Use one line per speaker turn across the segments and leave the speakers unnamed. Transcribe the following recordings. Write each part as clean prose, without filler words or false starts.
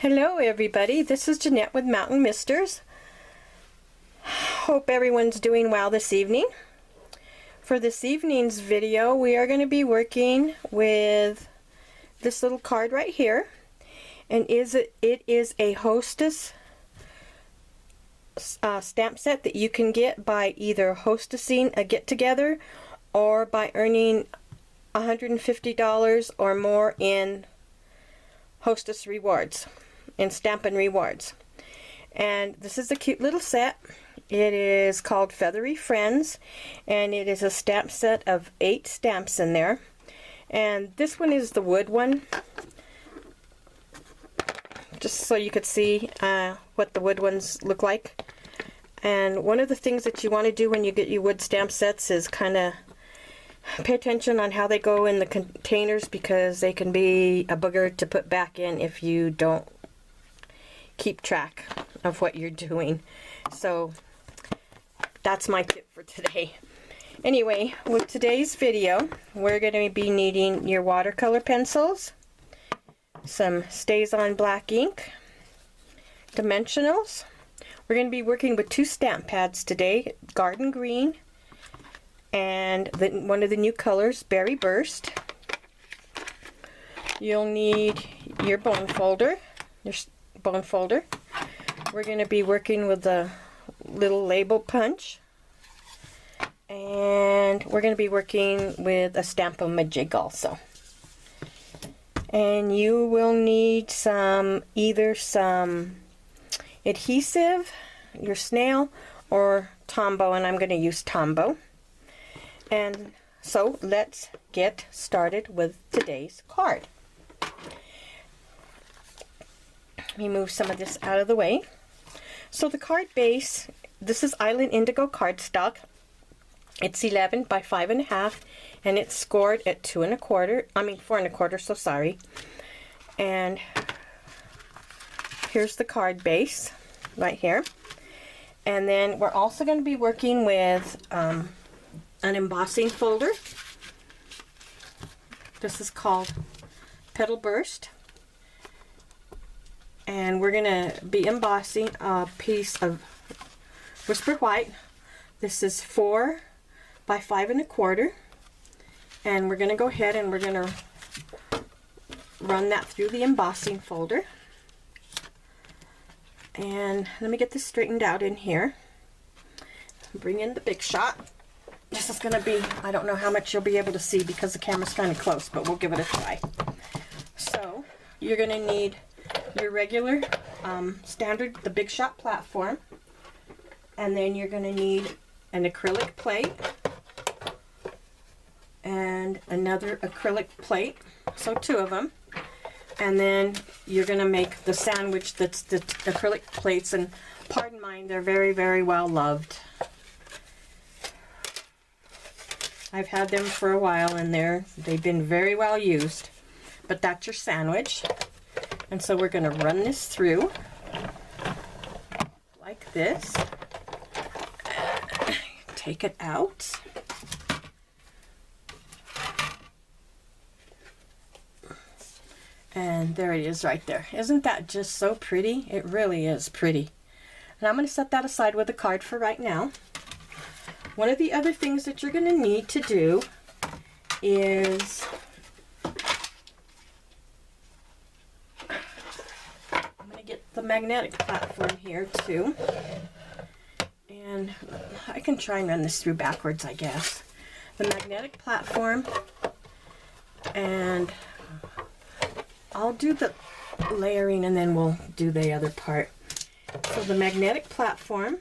Hello everybody, this is Jeanette with Mountain Misters. Hope everyone's doing well this evening. For this evening's video, we are going to be working with this little card right here. And it is a hostess stamp set that you can get by either hostessing a get-together or by earning $150 or more in hostess rewards, in Stampin' rewards. And this is a cute little set. It is called Feathery Friends, and it is a stamp set of 8 stamps in there. And this one is the wood one, just so you could see what the wood ones look like. And one of the things that you want to do when you get your wood stamp sets is kind of pay attention on how they go in the containers, because they can be a booger to put back in if you don't keep track of what you're doing. So that's my tip for today. Anyway, with today's video, we're going to be needing your watercolor pencils, some Stays-On black ink, dimensionals. We're going to be working with 2 stamp pads today, Garden Green and one of the new colors, Berry Burst. You'll need your bone folder. We're going to be working with a little label punch, and we're going to be working with a Stamp-O-Majig also. And you will need either some adhesive, your snail, or Tombow, and I'm going to use Tombow. And so let's get started with today's card. Let me move some of this out of the way. So the card base, this is Island Indigo cardstock. It's 11 by 5.5, and it's scored at 4 1/4, so sorry. And here's the card base right here. And then we're also going to be working with an embossing folder. This is called Petal Burst, and we're going to be embossing a piece of Whisper White. This is 4 by 5 1/4, and we're going to go ahead and we're going to run that through the embossing folder. And let me get this straightened out in here. Bring in the Big Shot. This is going to be, I don't know how much you'll be able to see because the camera's kind of close, but we'll give it a try. So you're going to need your regular standard, the Big Shot platform, and then you're going to need an acrylic plate and another acrylic plate, so 2 of them. And then you're going to make the sandwich that's the acrylic plates, and pardon mine, they're very, very well loved. I've had them for a while, and they've been very well used. But that's your sandwich. And so we're going to run this through like this. Take it out. And there it is right there. Isn't that just so pretty? It really is pretty. And I'm going to set that aside with the card for right now. One of the other things that you're going to need to do is I'm going to get the magnetic platform here too. And I can try and run this through backwards, I guess. The magnetic platform, and I'll do the layering and then we'll do the other part. So the magnetic platform,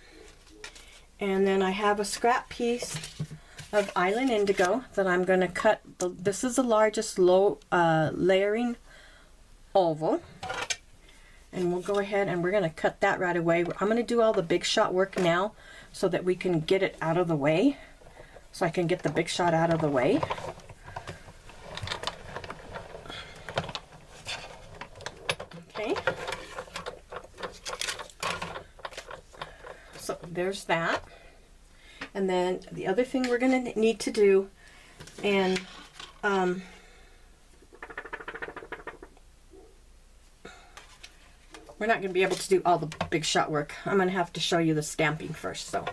and then I have a scrap piece of Island Indigo that I'm going to cut. This is the largest low layering oval, and we'll go ahead and we're going to cut that right away. I'm going to do all the Big Shot work now so that we can get it out of the way, so I can get the Big Shot out of the way. Okay, so there's that. And then the other thing we're going to need to do, and we're not going to be able to do all the big shot work. I'm going to have to show you the stamping first, so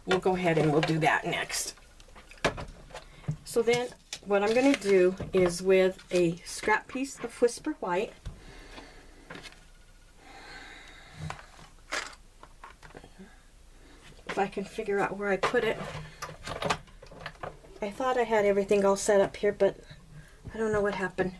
we'll go ahead and we'll do that next. So then what I'm going to do is with a scrap piece of Whisper White, if I can figure out where I put it. I thought I had everything all set up here, but I don't know what happened.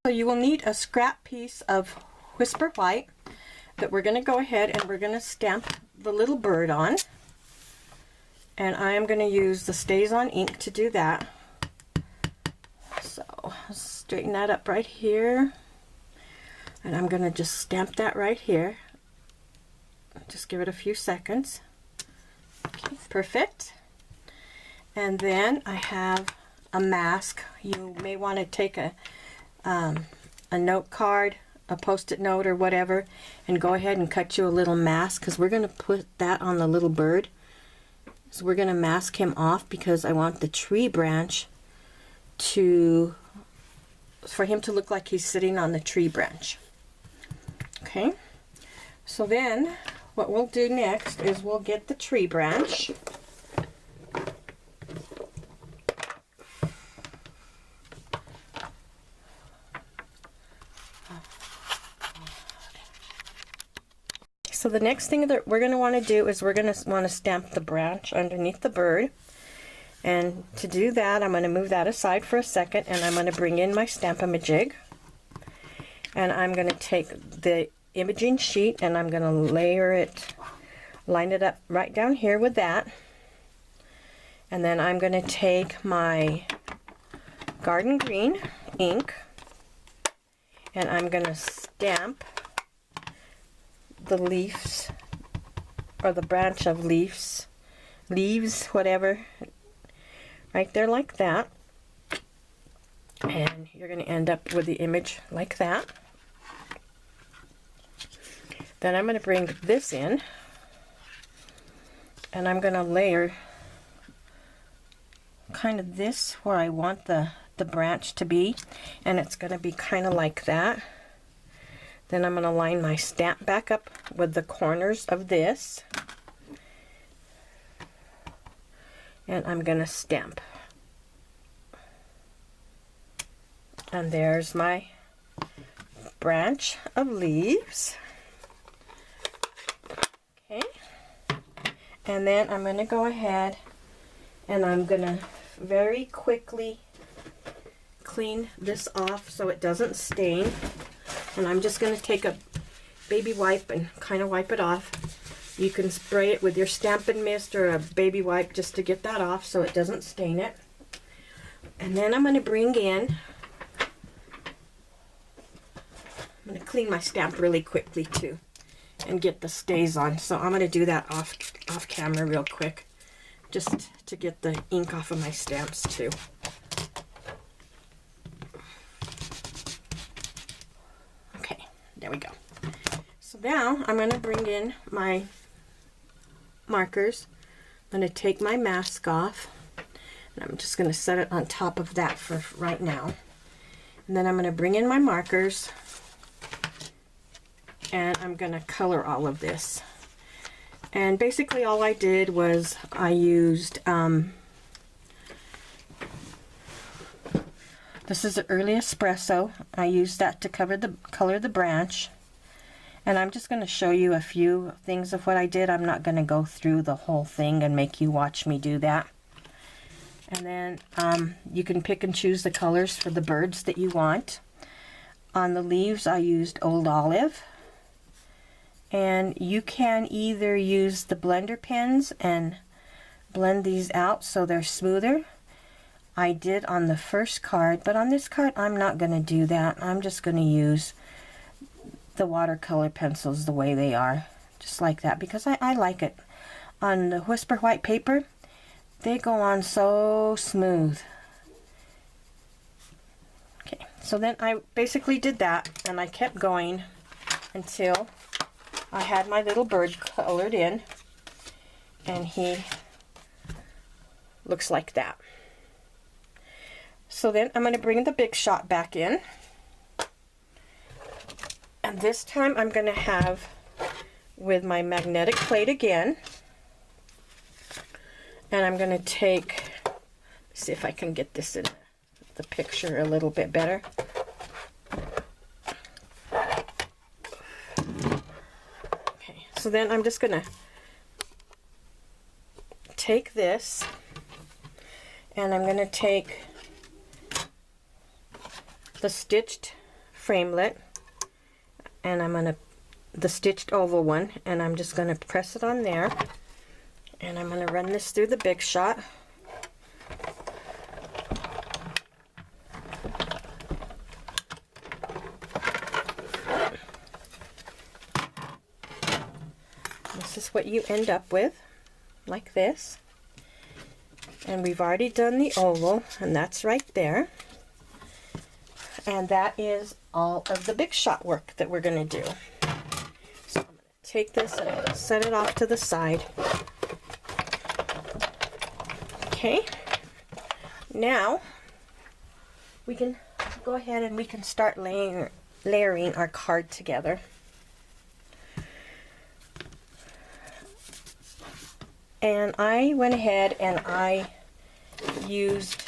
So you will need a scrap piece of Whisper White that we're going to go ahead and we're going to stamp the little bird on. And I am going to use the Stays On ink to do that. So straighten that up right here. And I'm going to just stamp that right here. Just give it a few seconds. Okay, perfect. And then I have a mask. You may want to take a note card, a post-it note or whatever, and go ahead and cut you a little mask, because we're going to put that on the little bird. So we're going to mask him off because I want the tree branch for him to look like he's sitting on the tree branch. Okay, so then what we'll do next is we'll get the tree branch. So the next thing that we're going to want to do is we're going to want to stamp the branch underneath the bird. And to do that, I'm going to move that aside for a second, and I'm going to bring in my Stampin'-Up. And I'm going to take the imaging sheet and I'm going to layer it, line it up right down here with that. And then I'm going to take my Garden Green ink and I'm going to stamp the leaves, or the branch of leaves, whatever, right there like that. And you're going to end up with the image like that. Then I'm going to bring this in and I'm going to layer kind of this where I want the branch to be, and it's going to be kind of like that. Then I'm going to line my stamp back up with the corners of this, and I'm going to stamp. And there's my branch of leaves. Okay, and then I'm going to go ahead and I'm going to very quickly clean this off so it doesn't stain. And I'm just going to take a baby wipe and kind of wipe it off. You can spray it with your Stampin' Mist or a baby wipe just to get that off so it doesn't stain it. And then I'm going to bring in, I'm going to clean my stamp really quickly too and get the stays on. So I'm going to do that off camera real quick just to get the ink off of my stamps too. There we go. So now I'm going to bring in my markers. I'm going to take my mask off and I'm just going to set it on top of that for right now. And then I'm going to bring in my markers and I'm going to color all of this. And basically all I did was I used this is an early espresso. I used that to color the branch. And I'm just going to show you a few things of what I did. I'm not going to go through the whole thing and make you watch me do that. And then you can pick and choose the colors for the birds that you want. On the leaves I used Old Olive. And you can either use the blender pens and blend these out so they're smoother. I did on the first card, but on this card I'm not going to do that. I'm just going to use the watercolor pencils the way they are, just like that, because I like it. On the Whisper White paper, they go on so smooth. Okay, so then I basically did that, and I kept going until I had my little bird colored in, and he looks like that. So then I'm going to bring the Big Shot back in, and this time I'm going to have with my magnetic plate again, and I'm going to take, see if I can get this in the picture a little bit better. Okay, so then I'm just going to take this, and I'm going to take the stitched framelit, and I'm going to, the stitched oval one, and I'm just going to press it on there, and I'm going to run this through the Big Shot. This is what you end up with, like this. And we've already done the oval, and that's right there. And that is all of the Big Shot work that we're going to do. So I'm going to take this and set it off to the side. Okay. Now we can go ahead and we can start layering our card together. And I went ahead and I used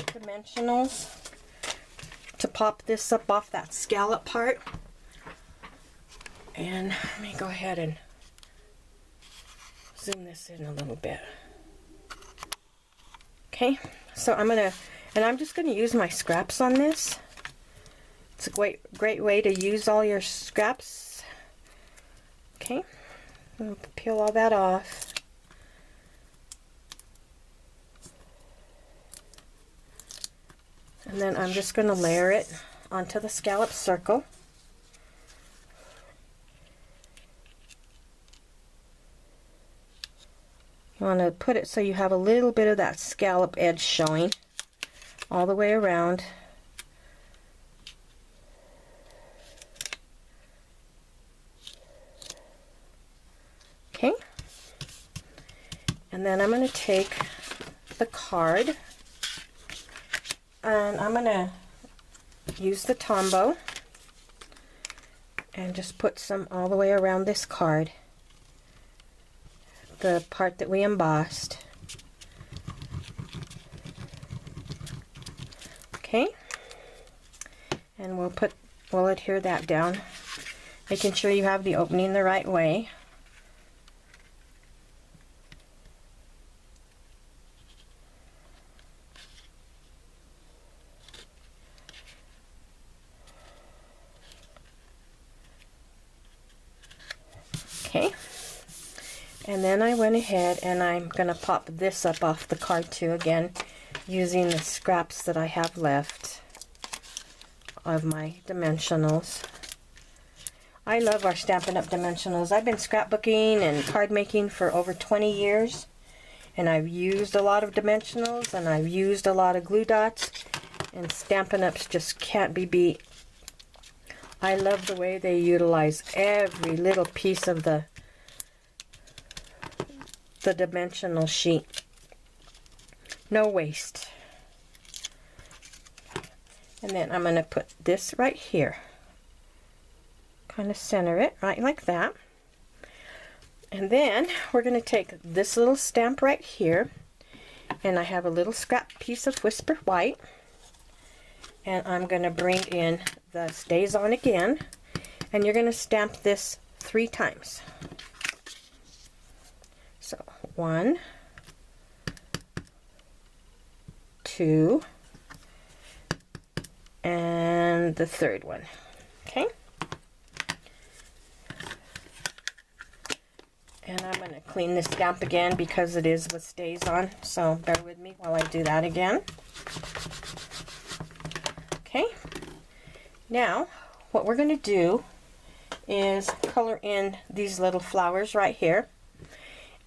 dimensionals to pop this up off that scallop part. And let me go ahead and zoom this in a little bit. Okay, so I'm just gonna use my scraps on this. It's a great way to use all your scraps. Okay, I'm gonna peel all that off. And then I'm just going to layer it onto the scallop circle. You want to put it so you have a little bit of that scallop edge showing all the way around. Okay. And then I'm going to take the card, and I'm going to use the Tombow and just put some all the way around this card, the part that we embossed. Okay, and we'll adhere that down, making sure you have the opening the right way. Okay, and then I went ahead and I'm going to pop this up off the card too, again using the scraps that I have left of my dimensionals. I love our Stampin' Up! Dimensionals. I've been scrapbooking and card making for over 20 years, and I've used a lot of dimensionals and I've used a lot of glue dots, and Stampin' Ups just can't be beat. I love the way they utilize every little piece of the dimensional sheet. No waste. And then I'm going to put this right here. Kind of center it right like that. And then we're going to take this little stamp right here, and I have a little scrap piece of Whisper White, and I'm going to bring in the Stays On again, and you're going to stamp this 3 times. So 1, 2, and the 3rd one. Okay, and I'm going to clean this stamp again because it is with Stays On, so bear with me while I do that again. Okay, now what we're going to do is color in these little flowers right here,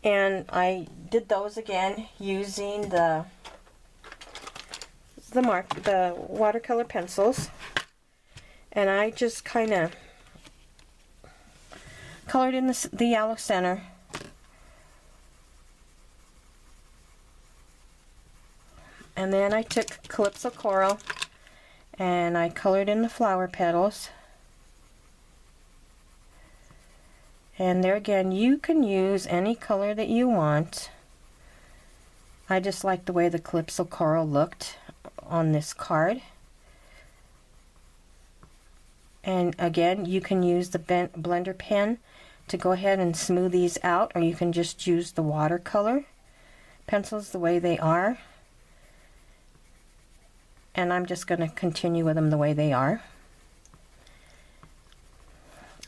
and I did those again using the watercolor pencils, and I just kind of colored in the yellow center And then I took Calypso Coral and I colored in the flower petals. And there again, you can use any color that you want. I just like the way the Calypso Coral looked on this card. And again, you can use the blender pen to go ahead and smooth these out, or you can just use the watercolor pencils the way they are. And I'm just going to continue with them the way they are.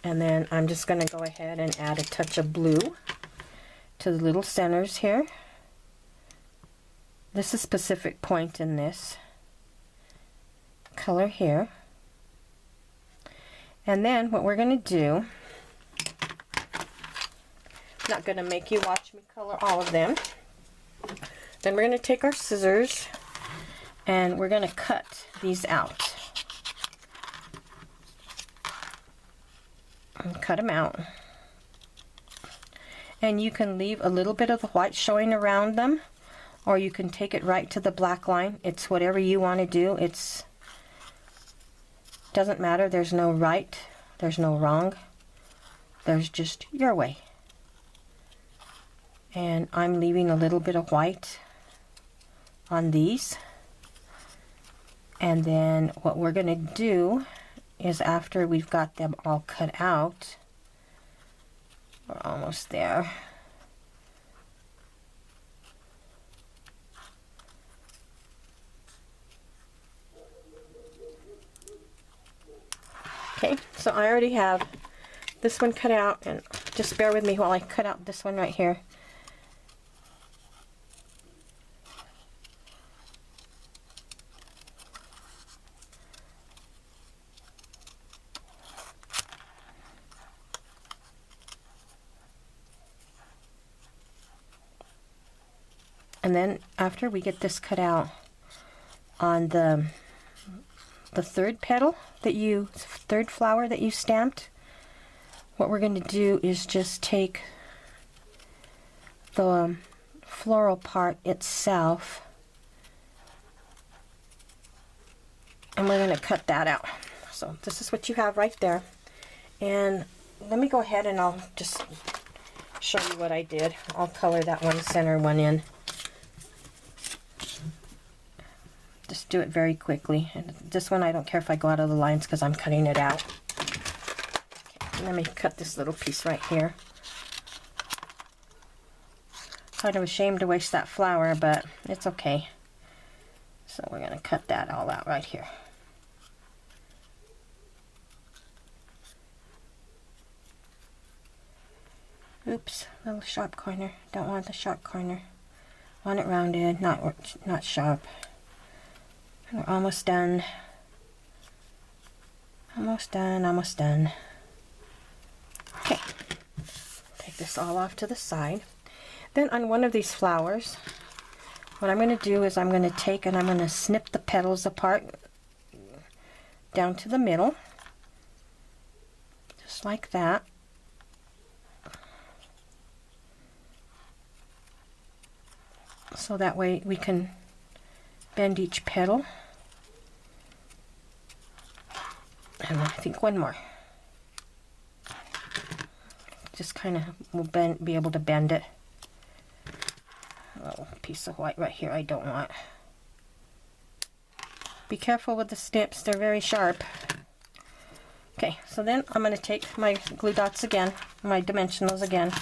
And then I'm just going to go ahead and add a touch of blue to the little centers here. This is Pacific Point in this color here. And then what we're going to do, I'm not going to make you watch me color all of them. Then we're going to take our scissors and we're going to cut these out. And cut them out. And you can leave a little bit of the white showing around them, or you can take it right to the black line. It's whatever you want to do. It's doesn't matter. There's no right, there's no wrong. There's just your way. And I'm leaving a little bit of white on these. And then what we're going to do is, after we've got them all cut out, we're almost there. Okay, so I already have this one cut out, and just bear with me while I cut out this one right here. And then after we get this cut out on the third petal that third flower that you stamped, what we're going to do is just take the floral part itself and we're going to cut that out. So this is what you have right there. And let me go ahead and I'll just show you what I did. I'll color that one center one in. Just do it very quickly. And this one I don't care if I go out of the lines because I'm cutting it out. Okay, let me cut this little piece right here. Kind of ashamed to waste that flower, but it's okay. So we're going to cut that all out right here. Oops, little sharp corner. Don't want the sharp corner. Want it rounded, not sharp. We're almost done. Almost done, almost done. Okay. Take this all off to the side. Then on one of these flowers, what I'm going to do is I'm going to take and I'm going to snip the petals apart down to the middle. Just like that. So that way we can bend each petal. And I think one more. Just kind of will be able to bend it. A little piece of white right here I don't want. Be careful with the snips, they're very sharp. Okay, so then I'm going to take my glue dots again, my dimensionals again,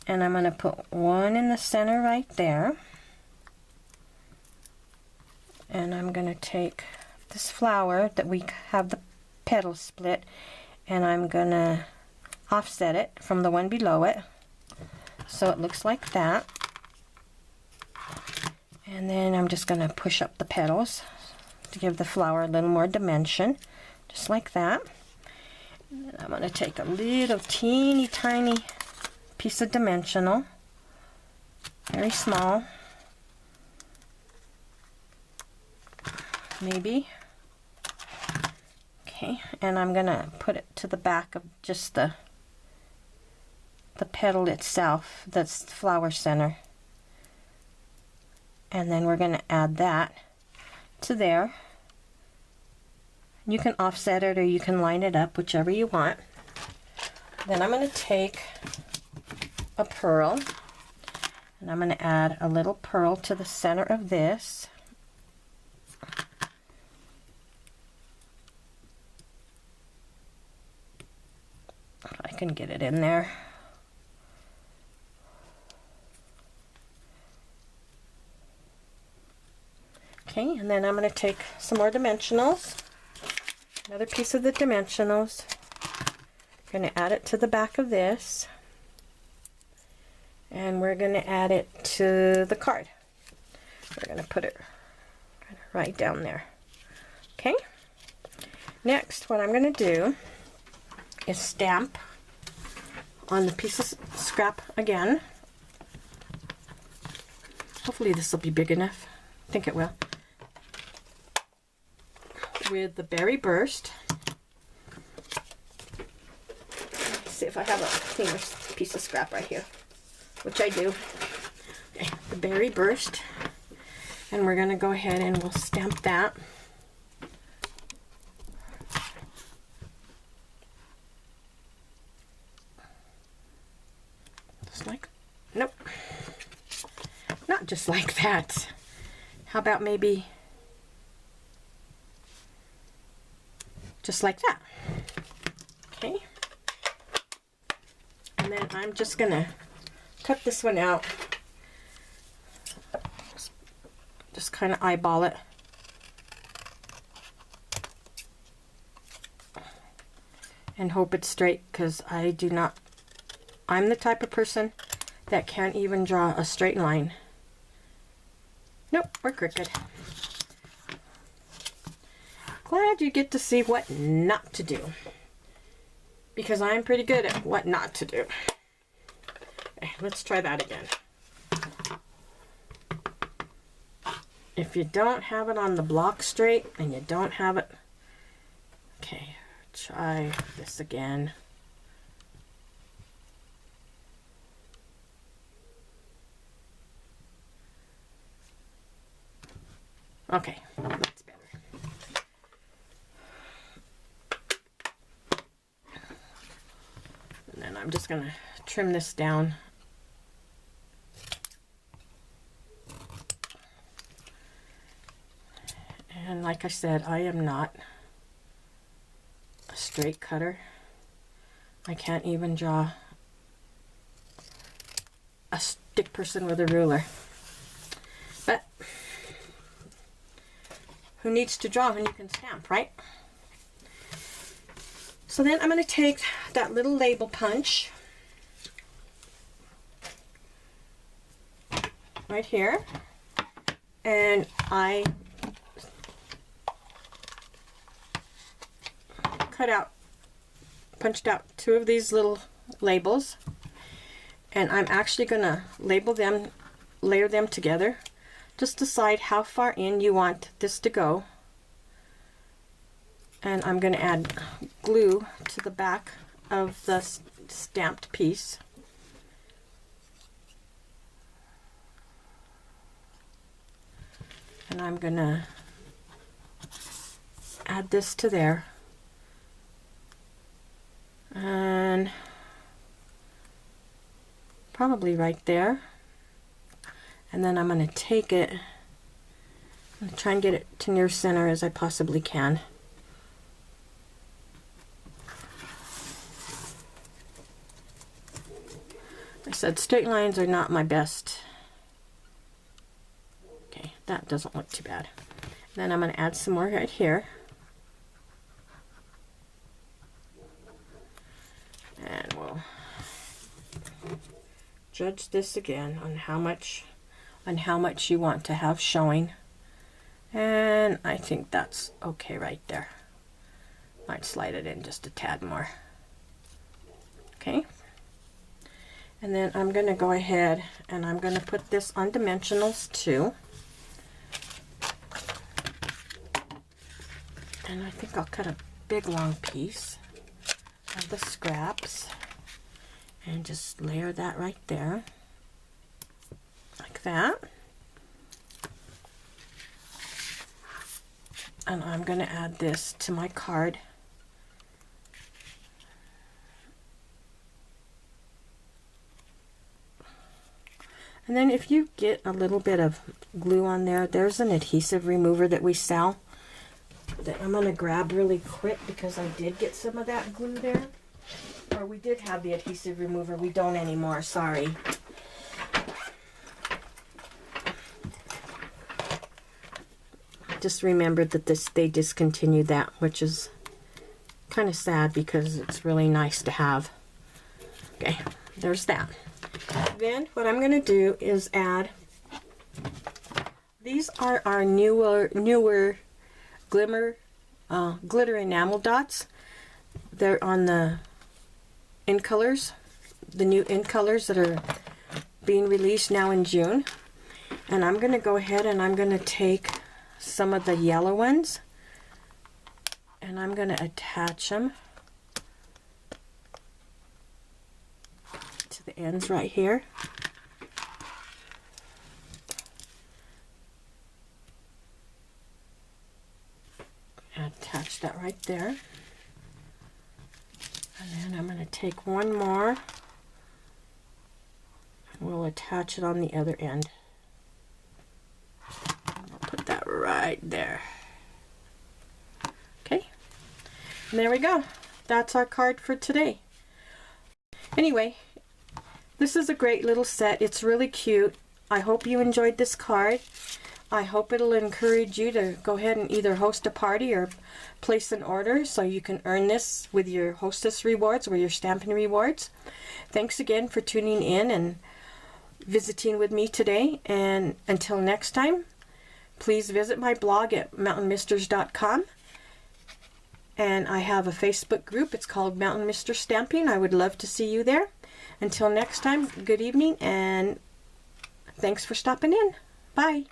and I'm going to put one in the center right there. And I'm going to take this flower that we have the petals split, and I'm going to offset it from the one below it so it looks like that. And then I'm just going to push up the petals to give the flower a little more dimension, just like that. And then I'm going to take a little teeny tiny piece of dimensional, very small, maybe. Okay, and I'm going to put it to the back of just the petal itself, that's the flower center. And then we're going to add that to there. You can offset it or you can line it up, whichever you want. Then I'm going to take a pearl and I'm going to add a little pearl to the center of this. If I can get it in there. Okay, and then I'm going to take some more dimensionals, another piece of the dimensionals. I'm going to add it to the back of this, and we're going to add it to the card. We're going to put it right down there. Okay, next what I'm going to do is stamp on the piece of scrap again. Hopefully this will be big enough. I think it will. With the berry burst. Let's see if I have a cleaner piece of scrap right here, which I do. Okay, the berry burst, and we're going to go ahead and we'll stamp that. Just like, nope, not just like that. How about maybe just like that? Okay. And then I'm just gonna cut this one out. Just kind of eyeball it. And hope it's straight, because I'm the type of person that can't even draw a straight line. Nope, we're crooked. Glad you get to see what not to do, because I'm pretty good at what not to do. Okay, let's try that again. If you don't have it on the block straight and you don't have it, okay, try this again. Okay, that's better. And then I'm just going to trim this down. And like I said, I am not a straight cutter. I can't even draw a stick person with a ruler. But who needs to draw when you can stamp, right? So then I'm going to take that little label punch right here, and I punched out two of these little labels, and I'm actually going to label them, layer them together. Just decide how far in you want this to go. And I'm going to add glue to the back of the stamped piece. And I'm going to add this to there. And probably right there. And then I'm going to take it, I'm going to try and get it to near center as I possibly can. I said straight lines are not my best. Okay, that doesn't look too bad. Then I'm going to add some more right here. And we'll judge this again on how much you want to have showing. And I think that's okay right there. Might slide it in just a tad more. Okay. And then I'm going to go ahead and I'm going to put this on dimensionals too. And I think I'll cut a big long piece of the scraps and just layer that right there, like that. And I'm going to add this to my card. And then if you get a little bit of glue on there, there's an adhesive remover that we sell that I'm going to grab really quick because I did get some of that glue there. Or we did have the adhesive remover. We don't anymore, sorry. Just remembered that they discontinued that, which is kind of sad because it's really nice to have. Okay, there's that. Then what I'm going to do is add, these are our newer glitter enamel dots. They're on the in colors, the new in colors that are being released now in June. And I'm going to go ahead and I'm going to take some of the yellow ones and I'm going to attach them to the ends right here. Attach that right there. And then I'm going to take one more and we'll attach it on the other end. We'll put that right there. Okay, and there we go. That's our card for today. Anyway, this is a great little set. It's really cute. I hope you enjoyed this card. I hope it'll encourage you to go ahead and either host a party or place an order so you can earn this with your hostess rewards or your Stampin' rewards. Thanks again for tuning in and visiting with me today. And until next time, please visit my blog at mountainmisters.com. And I have a Facebook group. It's called Mountain Mister Stamping. I would love to see you there. Until next time, good evening and thanks for stopping in. Bye.